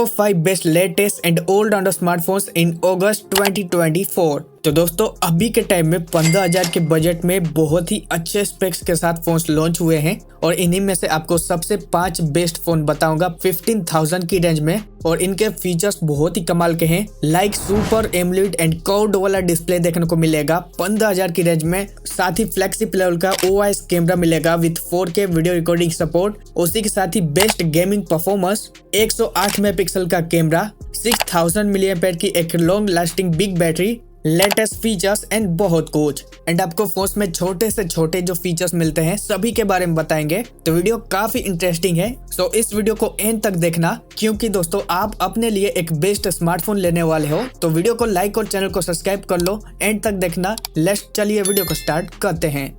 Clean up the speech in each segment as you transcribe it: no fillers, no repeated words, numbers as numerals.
Top 5 best latest and all rounder smartphones in August 2024। तो दोस्तों अभी के टाइम में 15,000 के बजट में बहुत ही अच्छे स्पेक्स के साथ फोन्स लॉन्च हुए हैं और इन्हीं में से आपको सबसे 5 बेस्ट फोन बताऊंगा 15,000 की रेंज में। और इनके फीचर्स बहुत ही कमाल के हैं, like super AMOLED and curved वाला डिस्प्ले देखने को मिलेगा 15,000 की रेंज में। साथ ही फ्लैगशिप लेवल का OIS कैमरा मिलेगा with 4K video recording support. उसी के साथ ही बेस्ट गेमिंग परफॉर्मेंस, 108 मेगापिक्सल का कैमरा, 6000 mAh की एक long lasting big battery, latest features and बहुत कुछ। एंड आपको फोन में छोटे से छोटे जो फीचर्स मिलते हैं सभी के बारे में बताएंगे, तो वीडियो काफी इंटरेस्टिंग है। सो इस वीडियो को एंड तक देखना, क्योंकि दोस्तों आप अपने लिए एक बेस्ट स्मार्टफोन लेने वाले हो। तो वीडियो को लाइक और चैनल को सब्सक्राइब कर लो, एंड तक देखना। लेट्स चलिए वीडियो को स्टार्ट करते हैं।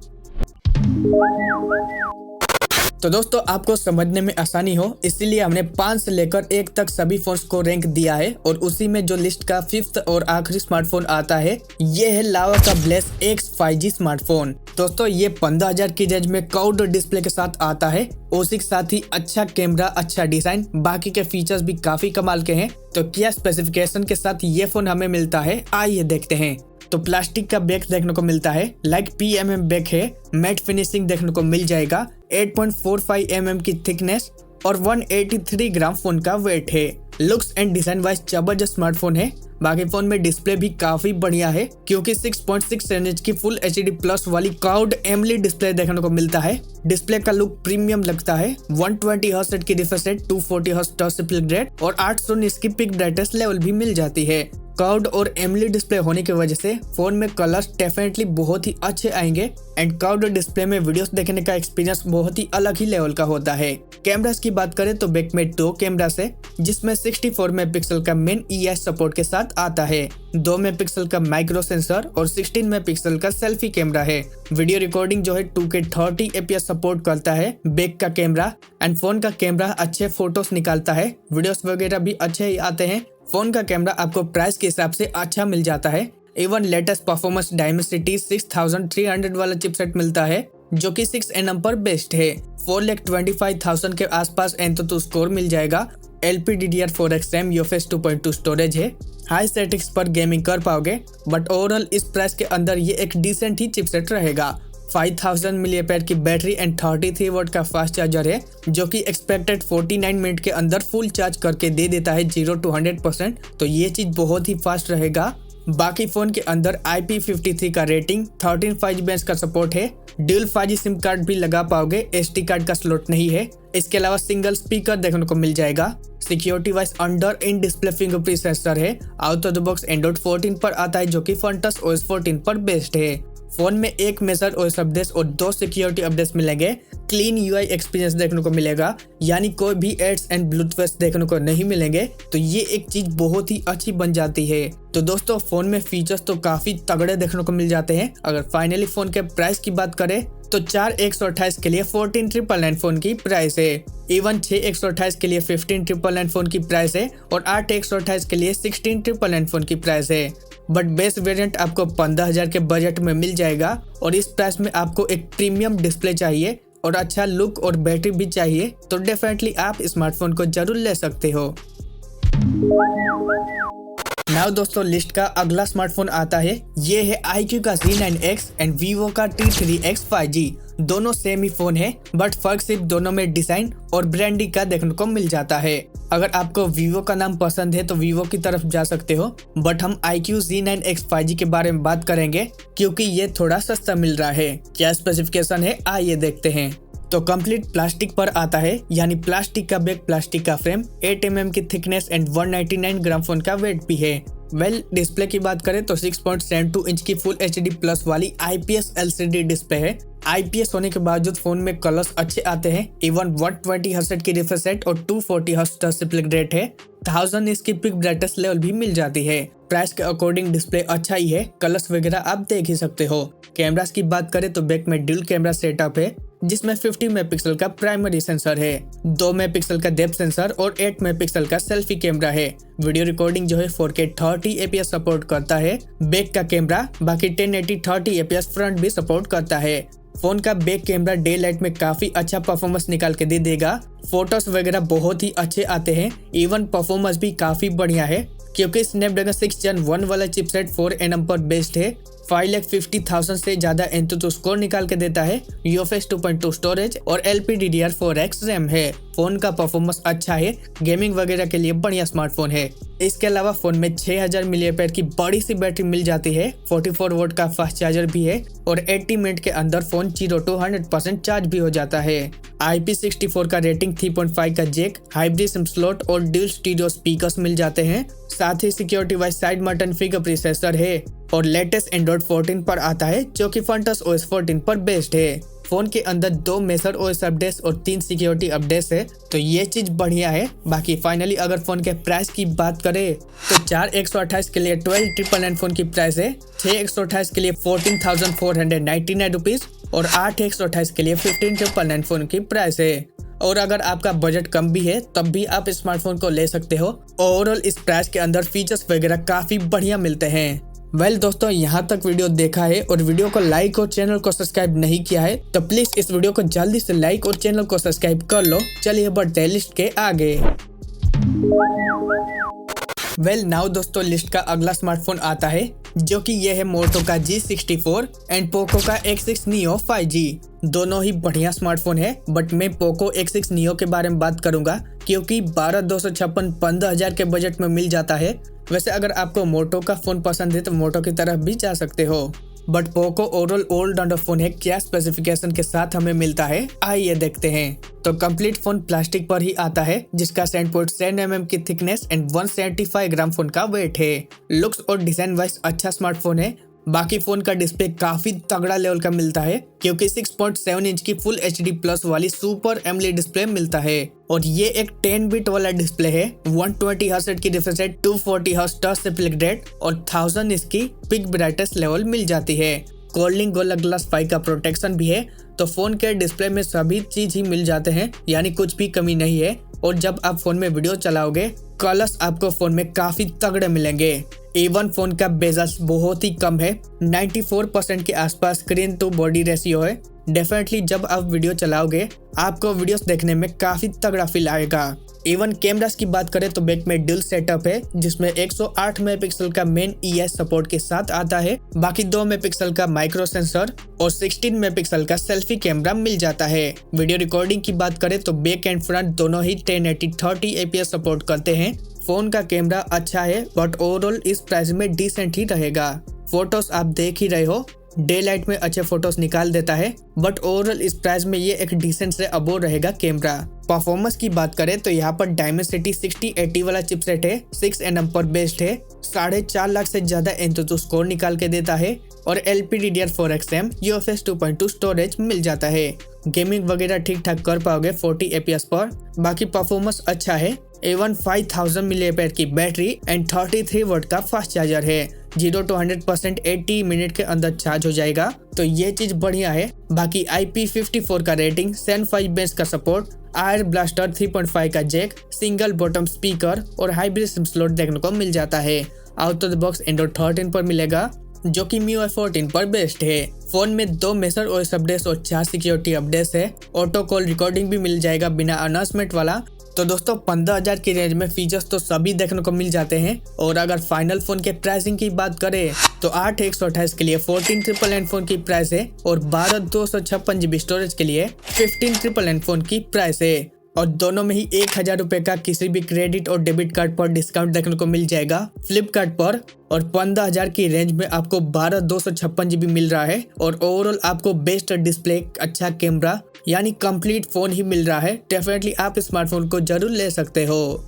तो दोस्तों आपको समझने में आसानी हो इसीलिए हमने 5 से लेकर 1 तक सभी फोन्स को रैंक दिया है। और उसी में जो लिस्ट का 5th और आखिरी स्मार्टफोन आता है ये है लावा का ब्लेस X 5G स्मार्टफोन। दोस्तों ये 15,000 की रेंज में कर्व्ड डिस्प्ले के साथ आता है। उसी के साथ ही अच्छा कैमरा, अच्छा डिजाइन, बाकी के फीचर्स भी काफी कमाल के हैं। तो क्या स्पेसिफिकेशन के साथ ये फोन हमें मिलता है, आइए देखते हैं। तो प्लास्टिक का बैक देखने को मिलता है, लाइक PMM बैक है, मैट फिनिशिंग देखने को मिल जाएगा, 8.45 mm की थिकनेस और 183 ग्राम फोन का वेट है। लुक्स एंड डिजाइन वाइज जबरदस्त स्मार्टफोन है। बाकी फोन में डिस्प्ले भी काफी बढ़िया है, क्योंकि 6.6 इंच की फुल HD प्लस वाली कर्व्ड एमोलेड डिस्प्ले देखने को मिलता है। डिस्प्ले का लुक प्रीमियम लगता है। 120 हर्ट्ज की refresh rate, 240 hertz touch split rate और 819 की पिक ब्राइटनेस लेवल भी मिल जाती है। कर्व्ड और एमोलेड डिस्प्ले होने की वजह से फोन में कलर्स डेफिनेटली बहुत ही अच्छे आएंगे। एंड कर्व्ड डिस्प्ले में वीडियोस देखने का एक्सपीरियंस बहुत ही अलग ही लेवल का होता है। कैमरास की बात करें तो बैक में 2 कैमरास है, जिसमें 64 मेगापिक्सल का मेन EOS सपोर्ट के साथ आता है, 2 मेगापिक्सल का माइक्रो सेंसर और 16 मेगापिक्सल का सेल्फी कैमरा है। वीडियो रिकॉर्डिंग जो है 2K 30 fps सपोर्ट करता है बैक का कैमरा। एंड फोन का कैमरा अच्छे फोटोज निकालता है, वीडियोस वगैरह भी अच्छे ही आते हैं। फोन का कैमरा आपको प्राइस के हिसाब से अच्छा मिल जाता है। इवन लेटेस्ट परफॉर्मेंस Dimensity 6300 वाला चिपसेट मिलता है, जो कि 6nm पर बेस्ट है। 4,25,000 के आसपास Antutu स्कोर मिल जाएगा। LPDDR4X RAM UFS 2.2 स्टोरेज है। हाई सेटिंग्स पर गेमिंग कर पाओगे, बट ओवरऑल इस प्राइस के अंदर ये एक डिसेंट ही चिपसेट रहेगा। 5000 mAh की बैटरी एंड 33 वाट का फास्ट चार्जर है, जो कि एक्सपेक्टेड 49 मिनट के अंदर फुल चार्ज करके दे देता है 0 to 100%। तो ये चीज बहुत ही फास्ट रहेगा। बाकी फोन के अंदर IP53 का रेटिंग, 13 5G का सपोर्ट है। ड्यूल 5G सिम कार्ड भी लगा पाओगे, SD कार्ड का स्लॉट नहीं है। इसके अलावा सिंगल स्पीकर देखने को मिल जाएगा। Security wise under in display fingerprint sensor है। Out of the box Android 14 पर आता है, जो कि FunTouch OS 14 पर बेस्ड है। फोन में 1 मेजर OS अपडेट्स और 2 सिक्योरिटी अपडेट्स मिलेंगे। क्लीन UI एक्सपीरियंस देखने को मिलेगा, यानी कोई भी एड्स एंड ब्लूटूथ देखने को नहीं मिलेंगे। तो ये एक चीज बहुत ही अच्छी बन जाती है। तो दोस्तों फोन में फीचर्स तो काफी तगड़े देखने को मिल जाते हैं। अगर फाइनली फोन के प्राइस की बात करें तो 4,128 के लिए 14,999 फोन की प्राइस है। इवन 6,128 के लिए 15,999 फोन की प्राइस है और 8,128 के लिए 16,999 फोन की प्राइस है। बट बेस्ट वेरिएंट आपको 15,000 के बजट में मिल जाएगा। और इस प्राइस में आपको एक प्रीमियम डिस्प्ले चाहिए और अच्छा लुक और बैटरी भी चाहिए, तो डेफिनेटली आप स्मार्टफोन को जरूर ले सकते हो। नाउ दोस्तों लिस्ट का अगला स्मार्टफोन आता है, ये है iQOO का Z9X एंड Vivo का T3X 5G। दोनों सेम ही फोन है, बट फर्क सिर्फ दोनों में डिजाइन और ब्रांडिंग का देखने को मिल जाता है। अगर आपको Vivo का नाम पसंद है तो Vivo की तरफ जा सकते हो, बट हम iQOO Z9X 5G के बारे में बात करेंगे, क्योंकि ये थोड़ा सस्ता मिल रहा है। क्या स्पेसिफिकेशन है, आइए देखते हैं। तो कंप्लीट प्लास्टिक पर आता है, यानी प्लास्टिक का बैक, प्लास्टिक का फ्रेम, 8 mm की थिकनेस एंड 199 ग्राम फोन का वेट भी है। डिस्प्ले की बात करें तो 6.72 इंच की फुल HD प्लस वाली IPS LCD डिस्प्ले है। IPS होने के बावजूद फोन में कलर्स अच्छे आते हैं। इवन 120 हर्ट्ज की रिफ्रेश रेट और 240 हर्ट्ज टच स्प्लिट रेट है। 1000 इसकी पिक ब्राइटनेस लेवल भी मिल जाती है। प्राइस के अकॉर्डिंग डिस्प्ले अच्छा ही है, कलर्स वगैरह आप देख ही सकते हो। कैमरास की बात करें तो बैक में ड्यूल कैमरा सेटअप है, जिसमें 50 मेगापिक्सल का प्राइमरी सेंसर है, 2 मेगापिक्सल का डेप्थ सेंसर और 8 मेगापिक्सल का सेल्फी कैमरा है। वीडियो रिकॉर्डिंग जो है 4K 30 fps सपोर्ट करता है बैक का कैमरा। बाकी 1080 30 fps फ्रंट भी सपोर्ट करता है। फोन का बैक कैमरा डे लाइट में काफी अच्छा परफॉर्मेंस निकाल के दे देगा। फोटोज वगैरह बहुत ही अच्छे आते हैं। इवन परफॉर्मेंस भी काफी बढ़िया है क्योंकि स्नैपड्रैगन 6 Gen 1 वाला चिपसेट 4nm पर बेस्ड है। 5,50,000 से ज्यादा एंतुतु स्कोर निकाल के देता है। UFS 2.2 स्टोरेज और LPDDR4X रैम है। फोन का परफॉर्मेंस अच्छा है, गेमिंग वगैरह के लिए बढ़िया स्मार्टफोन है। इसके अलावा फोन में 6000 mAh की बड़ी सी बैटरी मिल जाती है। 44 वोल्ट का फास्ट चार्जर भी है और 80 मिनट के अंदर फोन 0 to 100% चार्ज भी हो जाता है। IP64 का रेटिंग 3.5 का जैक, हाइब्रिड सिम स्लॉट और ड्यूल स्टीरियो स्पीकर्स मिल जाते हैं। साथ ही security wise side button finger processor है और लेटेस्ट एंड्रॉइड 14 पर आता है जो कि फंटस OS 14 पर बेस्ड है। फोन के अंदर 2 मेजर OS अपडेट्स और 3 सिक्योरिटी अपडेट्स है, तो ये चीज बढ़िया है। बाकी फाइनली अगर फोन के प्राइस की बात करें तो 4 128 के लिए 12,999 फोन की प्राइस है, 6 128 के लिए 14,499 रुपीज और 8 128 के लिए 15,999 फोन की प्राइस है। और अगर आपका बजट कम भी है तब भी आप स्मार्टफोन को ले सकते हो। ओवरऑल इस प्राइस के अंदर फीचर्स वगैरह काफी बढ़िया मिलते हैं। वेल दोस्तों, यहाँ तक वीडियो देखा है और वीडियो को लाइक और चैनल को सब्सक्राइब नहीं किया है तो प्लीज इस वीडियो को जल्दी से लाइक और चैनल को सब्सक्राइब कर लो। चलिए बढ़ते हैं लिस्ट के आगे। वेल नाउ दोस्तों, लिस्ट का अगला स्मार्टफोन आता है जो कि ये है मोटो का G64 एंड पोको का X6 Neo 5G। दोनों ही बढ़िया स्मार्टफोन है, बट मैं पोको X6 Neo के बारे में बात करूंगा क्योंकि 12,256 15,000 के बजट में मिल जाता है। वैसे अगर आपको मोटो का फोन पसंद है तो मोटो की तरफ भी जा सकते हो, but Poco overall allrounder phone है। क्या स्पेसिफिकेशन के साथ हमें मिलता है आइए देखते हैं। तो कंप्लीट फोन प्लास्टिक पर ही आता है जिसका 7.7 mm की थिकनेस एंड 175 ग्राम फोन का वेट है। लुक्स और डिजाइन वाइज अच्छा स्मार्टफोन है। बाकी फोन का डिस्प्ले काफी तगड़ा लेवल का मिलता है क्योंकि 6.7 इंच की फुल HD प्लस वाली सुपर एमोलेड डिस्प्ले मिलता है और ये एक 10 बिट वाला डिस्प्ले है। 120 हर्ट्ज की refresh rate, 240 hertz touch reflect rate और 1000 इसकी पिक ब्राइटनेस लेवल मिल जाती है। कोल्डिंग गोला ग्लास 5 का प्रोटेक्शन भी है, तो फोन के डिस्प्ले में सभी चीज ही मिल जाते हैं, यानी कुछ भी कमी नहीं है। और जब आप फोन में वीडियो चलाओगे कलर्स आपको फोन में काफी तगड़े मिलेंगे। इवन फोन का बेजल्स बहुत ही कम है, 94% के आसपास स्क्रीन टू बॉडी रेशियो है। डेफिनेटली जब आप वीडियो चलाओगे आपको वीडियोस देखने में काफी तगड़ा फील आएगा। इवन कैमरास की बात करें तो बैक में ड्यूल सेटअप है जिसमें 108 मेगापिक्सल का मेन EOS सपोर्ट के साथ आता है। बाकी 2 मेगापिक्सल का माइक्रो सेंसर और 16 मेगापिक्सल का सेल्फी कैमरा मिल जाता है। वीडियो रिकॉर्डिंग की बात करें तो बैक एंड फ्रंट दोनों ही 1080 30 APS सपोर्ट करते हैं। फोन का कैमरा अच्छा है बट ओवरऑल इस प्राइस में डिसेंट ही रहेगा। फोटोज आप देख ही रहे हो, डे लाइट में अच्छे फोटोज निकाल देता है, बट ओवरऑल इस प्राइस में ये एक डिसेंट से अबोव रहेगा कैमरा। परफॉर्मेंस की बात करें तो यहाँ पर डायमेंसिटी 6080 वाला चिपसेट है, 6nm पर बेस्ड है, 4.5 लाख से ज्यादा एंतुतु स्कोर निकाल के देता है और LPDDR4X रैम, UFS 2.2 स्टोरेज मिल जाता है। गेमिंग वगैरह ठीक ठाक कर पाओगे 40 FPS पर। बाकी परफॉर्मेंस अच्छा है। A1 5000 mAh की बैटरी एंड 33 वोल्ट का फास्ट चार्जर है। 0 to 100% 80 मिनट के अंदर चार्ज हो जाएगा, तो ये चीज बढ़िया है। बाकी IP54 का रेटिंग, 7.5 बेस का सपोर्ट, आयर ब्लास्टर 3.5 का जैक, सिंगल बॉटम स्पीकर और हाइब्रिड सिम स्लॉट देखने को मिल जाता है। Out of the box Android 13 पर मिलेगा जो कि MIUI 14 पर बेस्ड है। फोन में 2 मेजर OS अपडेट्स और 4 सिक्योरिटी अपडेट्स है। ऑटो कॉल रिकॉर्डिंग भी मिल जाएगा बिना अनाउंसमेंट वाला। तो दोस्तों 15,000 की रेंज में फीचर्स तो सभी देखने को मिल जाते हैं। और अगर फाइनल फोन के प्राइसिंग की बात करें तो 8 128 के लिए 14,999 फोन की प्राइस है और 12,256 GB स्टोरेज के लिए 15,999 फोन की प्राइस है। और दोनों में ही 1,000 रुपए का किसी भी क्रेडिट और डेबिट कार्ड पर डिस्काउंट देखने को मिल जाएगा फ्लिपकार्ट पर। और 15,000 की रेंज में आपको 12,256 GB मिल रहा है और ओवरऑल आपको बेस्ट डिस्प्ले, अच्छा कैमरा, यानी कंप्लीट फोन ही मिल रहा है। डेफिनेटली आप स्मार्टफोन को जरूर ले सकते हो।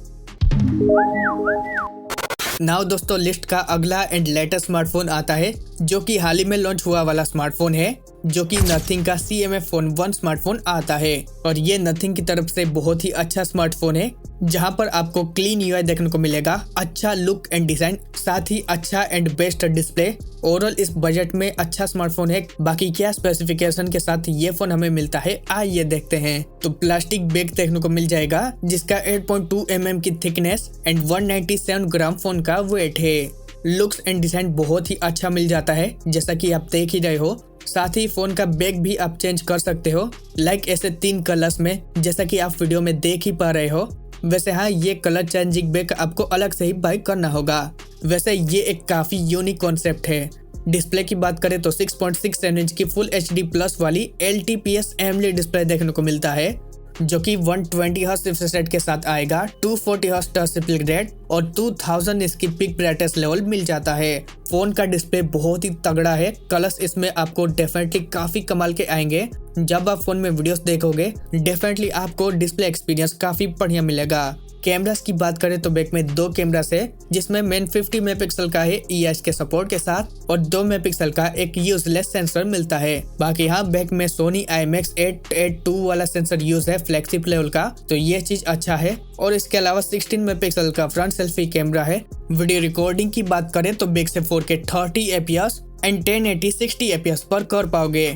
नाउ दोस्तों, लिस्ट का अगला एंड लेटेस्ट स्मार्टफोन आता है जो कि हाल ही में लॉन्च हुआ वाला स्मार्टफोन है, जो कि नथिंग का CMF Phone 1 स्मार्टफोन आता है। और ये नथिंग की तरफ से बहुत ही अच्छा स्मार्टफोन है जहां पर आपको क्लीन UI देखने को मिलेगा, अच्छा लुक एंड डिजाइन, साथ ही अच्छा एंड बेस्ट डिस्प्ले। ओवरऑल इस बजट में अच्छा स्मार्टफोन है। बाकी क्या स्पेसिफिकेशन के साथ ये फोन हमें मिलता है आइए देखते हैं। तो प्लास्टिक बैग देखने को मिल जाएगा जिसका 8.2 mm की थिकनेस एंड 197 ग्राम फोन का वेट है। लुक्स एंड डिजाइन बहुत ही अच्छा मिल जाता है जैसा कि आप देख ही रहे हो। साथ ही फोन का बैक भी आप चेंज कर सकते हो, लाइक ऐसे 3 कलर्स में, जैसा कि आप वीडियो में देख ही पा रहे हो। वैसे हाँ, ये कलर चेंजिंग बैक आपको अलग से ही बाय करना होगा। वैसे ये एक काफी यूनिक कॉन्सेप्ट है। डिस्प्ले की बात करें तो 6.67 इंच की फुल HD प्लस वाली LTPS AMOLED डिस्प्ले देखने को मिलता है, जो कि 120 हर्ट्ज रिफ्रेश रेट के साथ आएगा, 240 हर्ट्ज टच रिफ्रेश रेट और 2000 इसकी पिक ब्राइटनेस लेवल मिल जाता है। फोन का डिस्प्ले बहुत ही तगड़ा है। कलर्स इसमें आपको डेफिनेटली काफी कमाल के आएंगे। जब आप फोन में वीडियोस देखोगे डेफिनेटली आपको डिस्प्ले एक्सपीरियंस काफी बढ़िया मिलेगा। कैमरास की बात करें तो बैक में 2 कैमरास है, जिसमें मेन 50 मेगापिक्सल का है EOS के सपोर्ट के साथ, और 2 मेगापिक्सल का एक यूजलेस सेंसर मिलता है। बाकी यहाँ बैक में सोनी IMX882 वाला सेंसर यूज है फ्लैगशिप लेवल का, तो ये चीज अच्छा है। और इसके अलावा 16 मेगापिक्सल का फ्रंट सेल्फी कैमरा है। वीडियो रिकॉर्डिंग की बात करें तो बैक से 4K 30 fps एंड 1080 60 fps पर कर पाओगे।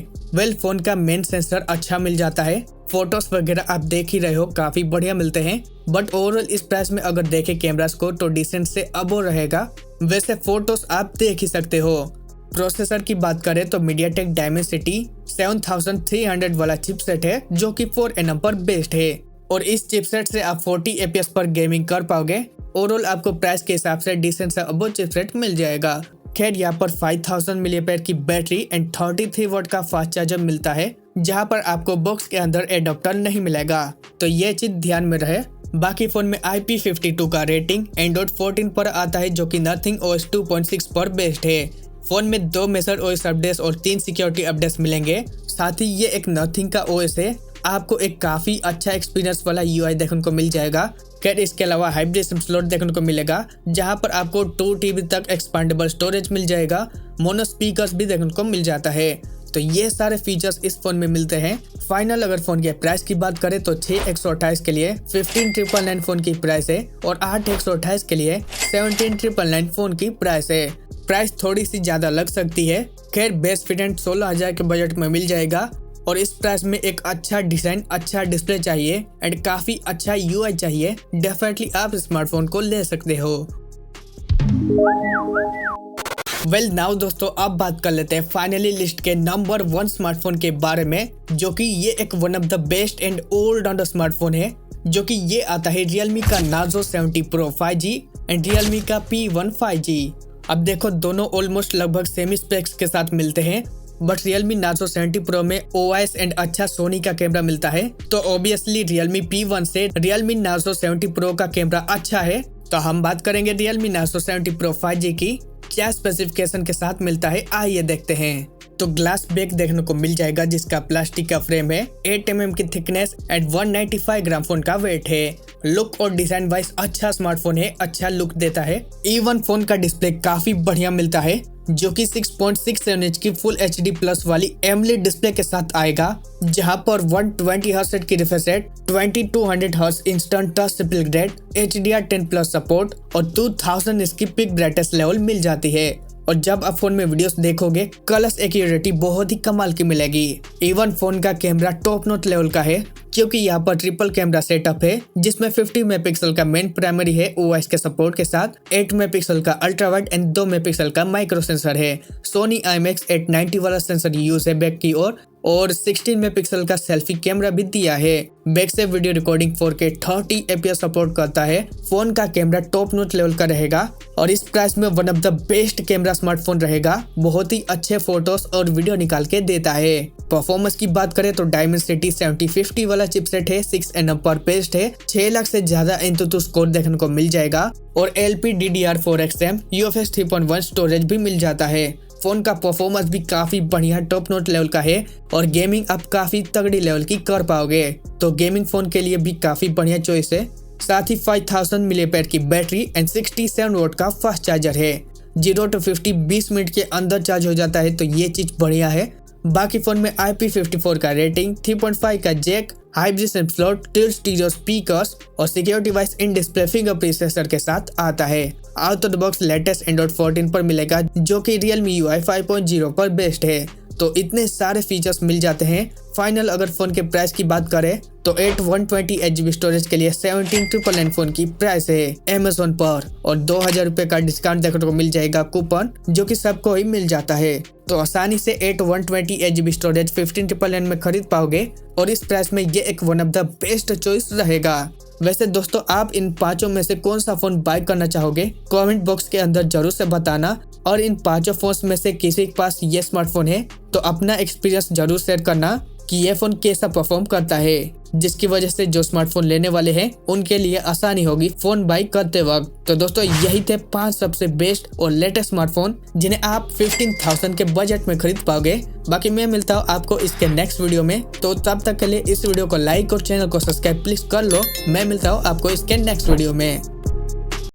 फोन का मेन सेंसर अच्छा मिल जाता है। फोटोज वगैरह आप देख ही रहे हो, काफी बढ़िया मिलते हैं। बट ओवरऑल इस प्राइस में अगर देखें कैमरास को तो डिसेंट से अबो रहेगा। वैसे फोटोज आप देख ही सकते हो। प्रोसेसर की बात करें तो MediaTek Dimensity 7300 वाला चिपसेट है, जो कि 4nm पर बेस्ड है, और इस चिपसेट से आप 40 fps पर गेमिंग कर पाओगे। ओवरऑल आपको प्राइस के हिसाब से डिसेंट सा अबो चिपसेट मिल जाएगा। खैर यहाँ पर 5000 mAh की बैटरी एंड 33 वाट का फास्ट चार्जर मिलता है, जहाँ पर आपको बॉक्स के अंदर एडाप्टर नहीं मिलेगा, तो ये चीज ध्यान में रहे। बाकी फोन में IP52 का रेटिंग Android 14 पर आता है, जो कि Nothing OS 2.6 पर बेस्ड है। फोन में 2 मेजर OS अपडेट्स और 3 सिक्योरिटी अपडेट्स मिलेंगे। साथ ही ये एक Nothing का OS है। आपको एक काफी अच्छा एक्सपीरियंस वाला UI देखने को मिल जाएगा। खैर इसके अलावा हाइब्रिड सिम स्लॉट देखने को मिलेगा, जहां पर आपको 2 TB तक एक्सपांडेबल स्टोरेज मिल जाएगा। मोनो स्पीकर्स भी देखने को मिल जाता है। तो ये सारे फीचर्स इस फोन में मिलते हैं। फाइनल अगर फोन के प्राइस की बात करें तो 6,128 के लिए 15,999 फोन की प्राइस है, और 8,128 के लिए 17,999 फोन की प्राइस है। प्राइस थोड़ी सी ज्यादा लग सकती है। खैर बेस्ट वेरिएंट 16,000 के बजट में मिल जाएगा, और इस प्राइस में एक अच्छा डिजाइन, अच्छा डिस्प्ले चाहिए एंड काफी अच्छा UI चाहिए, डेफिनेटली आप स्मार्टफोन को ले सकते हो। नाउ दोस्तों अब बात कर लेते हैं फाइनली लिस्ट के नंबर 1 स्मार्टफोन के बारे में, जो कि ये एक one of the best and old on the smartphone है, जो कि ये आता है Realme का Narzo 70 Pro 5G and Realme का P1 5G। अब देखो दोनों ऑलमोस्ट लगभग सेमी स्पेक्स के साथ मिलते हैं, बट Realme Narzo 70 Pro में OIS एंड अच्छा सोनी का कैमरा मिलता है, तो ऑब्वियसली Realme P1 से Realme Narzo 70 Pro का कैमरा अच्छा है। तो हम बात करेंगे Realme Narzo 70 Pro 5G की, क्या स्पेसिफिकेशन के साथ मिलता है आइए देखते हैं। तो ग्लास बैक देखने को मिल जाएगा, जिसका प्लास्टिक का फ्रेम है, 8 mm की थिकनेस एंड 195 ग्राम फोन का वेट है। लुक और डिजाइन वाइज अच्छा स्मार्टफोन है, अच्छा लुक देता है। इवन फोन का डिस्प्ले काफी बढ़िया मिलता है, जो कि 6.67 इंच की फुल HD प्लस वाली AMOLED डिस्प्ले के साथ आएगा, जहां पर 120 हर्ट्ज की refresh rate, 2200 hertz instant touch refresh rate, HDR10+ support और 2000 इसकी पिक ब्राइटनेस लेवल मिल जाती है। और जब आप फोन में वीडियोस देखोगे कलर्स एक्यूरेटी बहुत ही कमाल की मिलेगी। इवन फोन का कैमरा टॉप नॉच लेवल का है, क्योंकि यहाँ पर ट्रिपल कैमरा सेटअप है, जिसमें 50 मेगापिक्सल का मेन प्राइमरी है OIS के सपोर्ट के साथ, 8 मेगापिक्सल का अल्ट्रा वाइड एंड 2 मेगापिक्सल का माइक्रो सेंसर है। सोनी IMX890 वाला सेंसर यूज है बैक की ओर, और 16 मेगापिक्सल का सेल्फी कैमरा भी दिया है। बैक से video recording 4K 30 fps support करता है। फोन का कैमरा टॉप नॉच लेवल का रहेगा, और इस प्राइस में one of the best camera smartphone रहेगा। बहुत ही अच्छे फोटोज और वीडियो निकाल के देता है। परफॉर्मेंस की बात करें तो Dimensity 7050 वाला चिपसेट है, 6nm पर बेस्ड है, 6 लाख से ज्यादा Antutu स्कोर देखने को मिल जाएगा, और LPDDR4X UFS 3.1 स्टोरेज भी मिल जाता है। फोन का परफॉर्मेंस भी काफी बढ़िया टॉप नॉच लेवल का है, और गेमिंग आप काफी तगड़ी लेवल की कर पाओगे, तो गेमिंग फोन के लिए भी काफी बढ़िया चॉइस है। साथ ही 5000 mAh की बैटरी एंड 67 वाट का फास्ट चार्जर है। 0 to 50 20 मिनट के अंदर चार्ज हो जाता है, तो ये चीज बढ़िया है। बाकी फोन में IP54 का रेटिंग, 3.5 का jack, hybrid sim slot, tilt stereo speakers और security wise in display fingerprint sensor के साथ आता है। Out of the box latest Android 14 पर मिलेगा, जो कि Realme UI 5.0 पर बेस्ड है। तो इतने सारे फीचर्स मिल जाते हैं। फाइनल अगर फोन के प्राइस की बात करें तो 8 128 GB स्टोरेज के लिए 17,999 फोन की प्राइस है Amazon पर, और 2,000 रुपए का डिस्काउंट देखने को मिल जाएगा कूपन, जो कि सबको ही मिल जाता है। तो आसानी से 8 128 GB स्टोरेज 15,999 में खरीद पाओगे, और इस प्राइस में ये एक one of the best choice रहेगा। वैसे दोस्तों, आप इन पांचों में से कौन सा फोन बाय करना चाहोगे कमेंट बॉक्स के अंदर जरूर से बताना, और इन पांचों फोन्स में से किसी के पास ये स्मार्टफोन है तो अपना एक्सपीरियंस जरूर शेयर करना कि ये फोन कैसा परफॉर्म करता है, जिसकी वजह से जो स्मार्टफोन लेने वाले हैं उनके लिए आसानी होगी फोन बाय करते वक्त। तो दोस्तों, यही थे 5 सबसे बेस्ट और लेटेस्ट स्मार्टफोन जिन्हें आप 15,000 के बजट में खरीद पाओगे। बाकी मैं मिलता हूँ आपको इसके नेक्स्ट वीडियो में, तो तब तक के लिए इस वीडियो को लाइक और चैनल को सब्सक्राइब प्लीज कर लो। मैं मिलता हूँ आपको इसके नेक्स्ट वीडियो में।